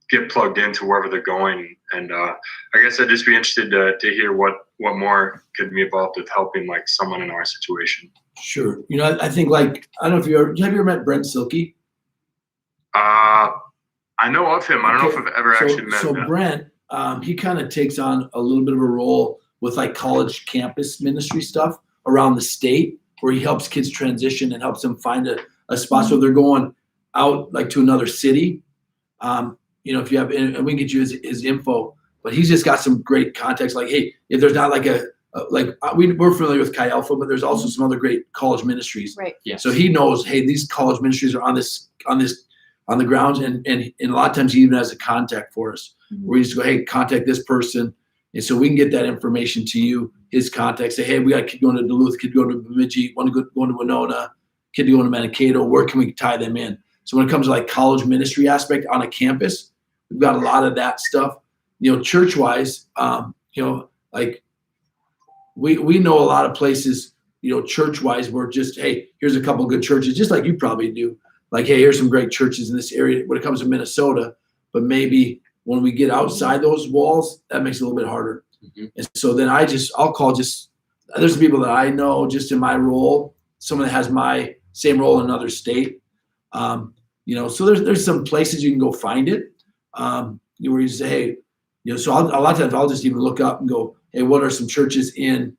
S5: get plugged into wherever they're going. And I guess I'd just be interested to hear what more could be involved with helping like someone in our situation.
S4: Sure. I think like, I don't know if have you ever met Brent Silkey?
S5: I know of him. I don't know if I've ever actually met him.
S4: So Brent, he kind of takes on a little bit of a role with like college campus ministry stuff around the state, where he helps kids transition and helps them find a spot. So they're going out like to another city. If you have, and we can get you his info, but he's just got some great context. Like, hey, if there's not like we're familiar with Chi Alpha, but there's also some other great college ministries.
S2: Right.
S3: Yes.
S4: So he knows, hey, these college ministries are on the grounds, and a lot of times he even has a contact for us, where you just go, hey, contact this person, and so we can get that information to you. His contact, say, hey, we got a kid going to Duluth, kid going to Bemidji, one going to Winona, kid going to Mankato. Where can we tie them in? So when it comes to like college ministry aspect on a campus, we've got a lot of that stuff. Church-wise, like we know a lot of places, church-wise, where just, hey, here's a couple good churches, just like you probably do. Like, hey, here's some great churches in this area when it comes to Minnesota. But maybe when we get outside those walls, that makes it a little bit harder. Mm-hmm. And so then I'll call there's some people that I know just in my role, someone that has my same role in another state. So there's some places you can go find it. Where you say, hey, so a lot of times I'll just even look up and go, hey, what are some churches in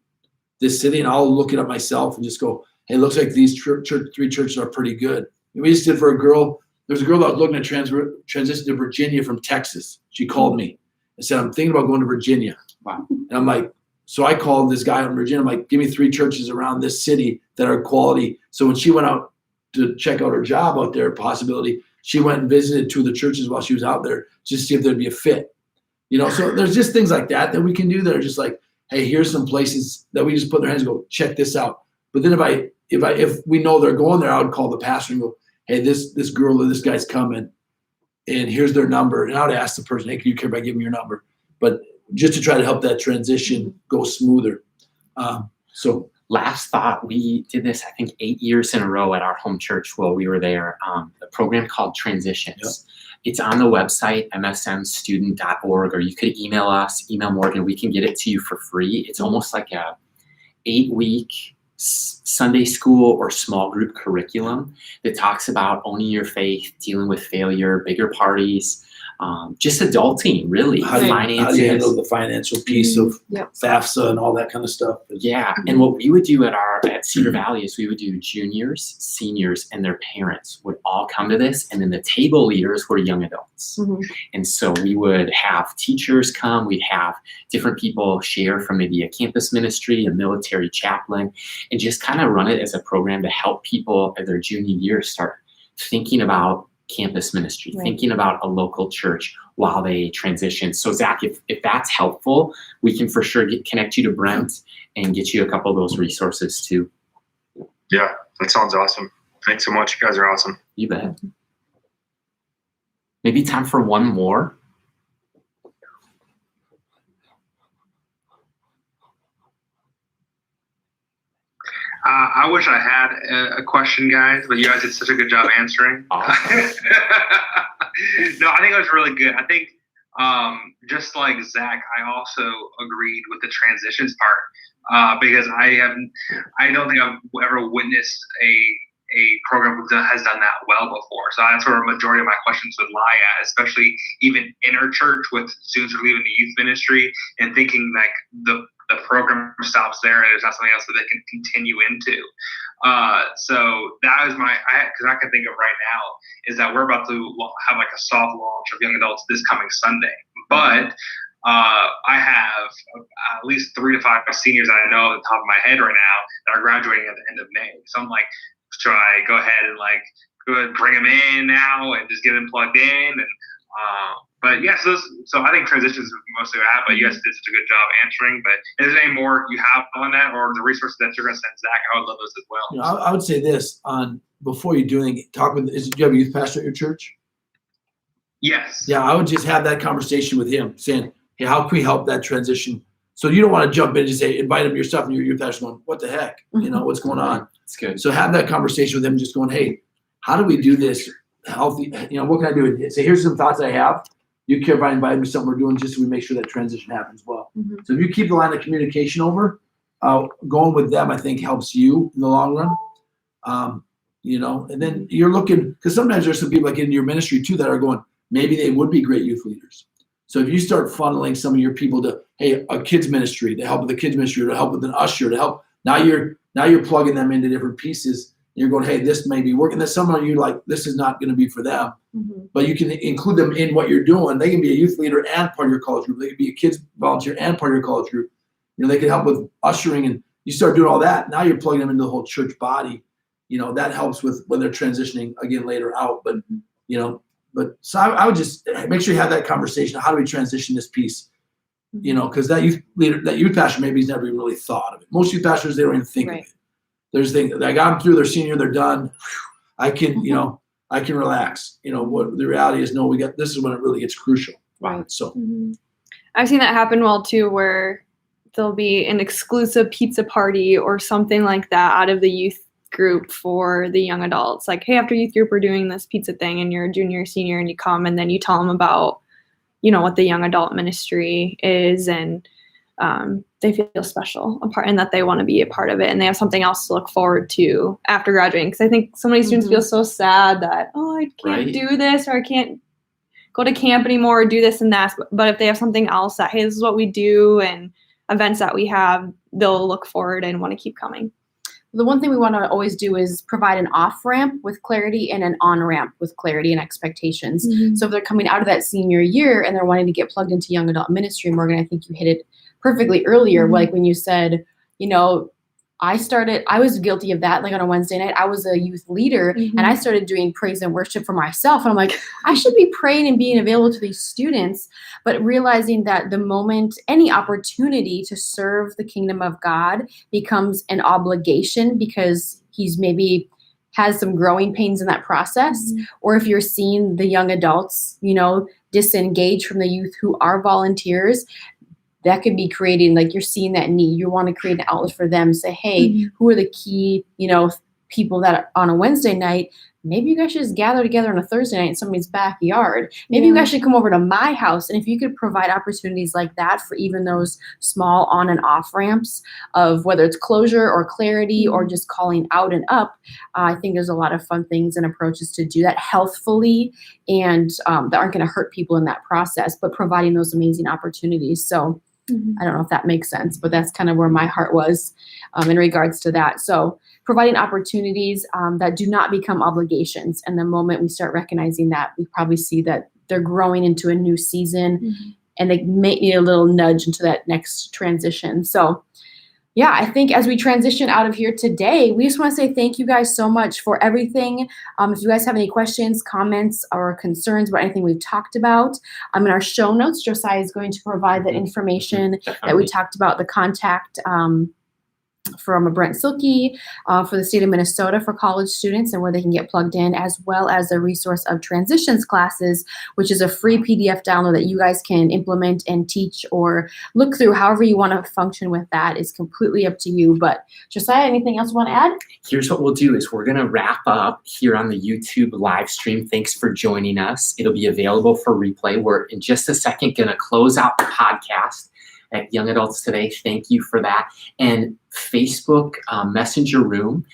S4: this city? And I'll look it up myself and just go, hey, it looks like these three churches are pretty good. And we just did for a girl. There's a girl that was looking at transition to Virginia from Texas. She called me and said, I'm thinking about going to Virginia.
S3: Wow.
S4: And I'm like, so I called this guy in Virginia. I'm like, give me 3 churches around this city that are quality. So when she went out to check out her job out there, possibility, she went and visited 2 of the churches while she was out there just to see if there'd be a fit. So there's just things like that we can do that are just like, hey, here's some places that we just put in their hands and go, check this out. But then if we know they're going there, I would call the pastor and go, hey, this girl or this guy's coming, and here's their number. And I would ask the person, hey, can you care about giving me your number? But just to try to help that transition go smoother. So
S3: last thought, we did this, I think, 8 years in a row at our home church while we were there, a program called Transitions. Yep. It's on the website, msmstudent.org, or you could email us, email Morgan. We can get it to you for free. It's almost like a 8-week Sunday school or small group curriculum that talks about owning your faith, dealing with failure, bigger parties, just adulting, really. Finances.
S4: How do you handle the financial piece of FAFSA and all that kind of stuff?
S3: Yeah, and what we would do at Cedar Valley is we would do juniors, seniors, and their parents would all come to this, and then the table leaders were young adults. Mm-hmm. And so we would have teachers come, we'd have different people share from maybe a campus ministry, a military chaplain, and just kind of run it as a program to help people at their junior year start thinking about campus ministry,
S2: Right.
S3: thinking about a local church while they transition. So Zach, if that's helpful, we can for sure connect you to Brent and get you a couple of those resources too.
S5: Yeah, that sounds awesome. Thanks so much. You guys are awesome.
S3: You bet. Maybe time for one more.
S6: I wish I had a question, guys, but you guys did such a good job answering.
S3: Awesome.
S6: No, I think it was really good. I think just like Zach, I also agreed with the transitions part because I don't think I've ever witnessed a program that has done that well before. So that's where a majority of my questions would lie at, especially even inner church with students who are leaving the youth ministry and thinking like the program stops there and there's not something else that they can continue into. So that is because I can think of right now is that we're about to have like a soft launch of young adults this coming Sunday. But I have at least 3 to 5 seniors that I know at the top of my head right now that are graduating at the end of May. So I'm like, should I go ahead and like bring them in now and just get them plugged in? And but yeah, so I think transitions is mostly what happened. You guys did such a good job answering. But is there any more you have on that, or the resources that you're going to send Zach? I would love those as well.
S4: You know, I would say this before you do anything. Do you have a youth pastor at your church?
S6: Yes.
S4: Yeah, I would just have that conversation with him, saying, "Hey, how can we help that transition?" So you don't want to jump in and just say, invite him to your stuff, and your youth pastor going, "What the heck? You know, what's going on?"
S3: It's good.
S4: So have that conversation with him, just going, "Hey, how do we do this healthy? You know, what can I do?" And say, "Here's some thoughts I have. You care if I invite him to something we're doing just so we make sure that transition happens well."
S2: Mhm.
S4: So if you keep the line of communication over, going with them, I think helps you in the long run. You know, and then you're looking, because sometimes there's some people like in your ministry too that are going, maybe they would be great youth leaders. So if you start funneling some of your people to, hey, a kids ministry, to help with the kids ministry, or to help with an usher, to help, now you're plugging them into different pieces. You're going, hey, this may be working. Then some of you like, this is not going to be for them.
S2: Mhm.
S4: But you can include them in what you're doing. They can be a youth leader and part of your college group. They can be a kids volunteer and part of your college group. You know, they can help with ushering, and you start doing all that. Now you're plugging them into the whole church body. You know, that helps with when they're transitioning again later out. But, you know, so I would just make sure you have that conversation. How do we transition this piece? You know, because that youth leader, that youth pastor, maybe he's never even really thought of it. Most youth pastors, they don't even think
S2: Right.
S4: of it. There's things I got them through their senior, they're done. I can, you know, I can relax. You know, what the reality is, no, this is when it really gets crucial.
S2: Right.
S4: So
S1: I've seen that happen well too, where there'll be an exclusive pizza party or something like that out of the youth group for the young adults. Like, hey, after youth group, we're doing this pizza thing, and you're a junior, senior, and you come, and then you tell them about, you know, what the young adult ministry is, and they feel special and that they want to be a part of it, and they have something else to look forward to after graduating. Because I think so many students feel so sad that, oh, I can't do this, or I can't go to camp anymore, or do this and that. But if they have something else that, hey, this is what we do, and events that we have, they'll look forward and want to keep coming.
S2: The one thing we want to always do is provide an off-ramp with clarity and an on-ramp with clarity and expectations.
S1: Mm-hmm.
S2: So if they're coming out of that senior year and they're wanting to get plugged into young adult ministry, Morgan, I think you hit it perfectly earlier,
S1: Mm-hmm.
S2: like when you said, you know, I was guilty of that. Like on a Wednesday night, I was a youth leader,
S1: Mm-hmm.
S2: and I started doing praise and worship for myself. And I'm like, I should be praying and being available to these students, but realizing that the moment any opportunity to serve the kingdom of God becomes an obligation because he's maybe has some growing pains in that process,
S1: Mm-hmm.
S2: or if you're seeing the young adults, you know, disengage from the youth who are volunteers, that could be creating, like, you're seeing that need. You want to create an outlet for them. Say, hey,
S1: Mm-hmm.
S2: who are the key, you know, people that are on a Wednesday night? Maybe you guys should just gather together on a Thursday night in somebody's backyard. Maybe you guys should come over to my house. And if you could provide opportunities like that for even those small on and off ramps of whether it's closure or clarity or just calling out and up, I think there's a lot of fun things and approaches to do that healthfully and that aren't going to hurt people in that process, but providing those amazing opportunities. So I don't know if that makes sense, but that's kind of where my heart was in regards to that. So providing opportunities that do not become obligations. And the moment we start recognizing that, we probably see that they're growing into a new season and they may need a little nudge into that next transition. So yeah, I think as we transition out of here today, we just want to say thank you guys so much for everything. If you guys have any questions, comments, or concerns about anything we've talked about, in our show notes, Josiah is going to provide that information that we talked about, the contact from Brent Silke for the state of Minnesota for college students and where they can get plugged in, as well as the resource of transitions classes, which is a free PDF download that you guys can implement and teach or look through. However you want to function with that is completely up to you. But Josiah, anything else you want to add?
S3: Here's what we'll do is we're going to wrap up here on the YouTube live stream. Thanks for joining us. It'll be available for replay. We're in just a second going to close out the podcast at Young Adults Today. Thank you for that. And Facebook Messenger Room.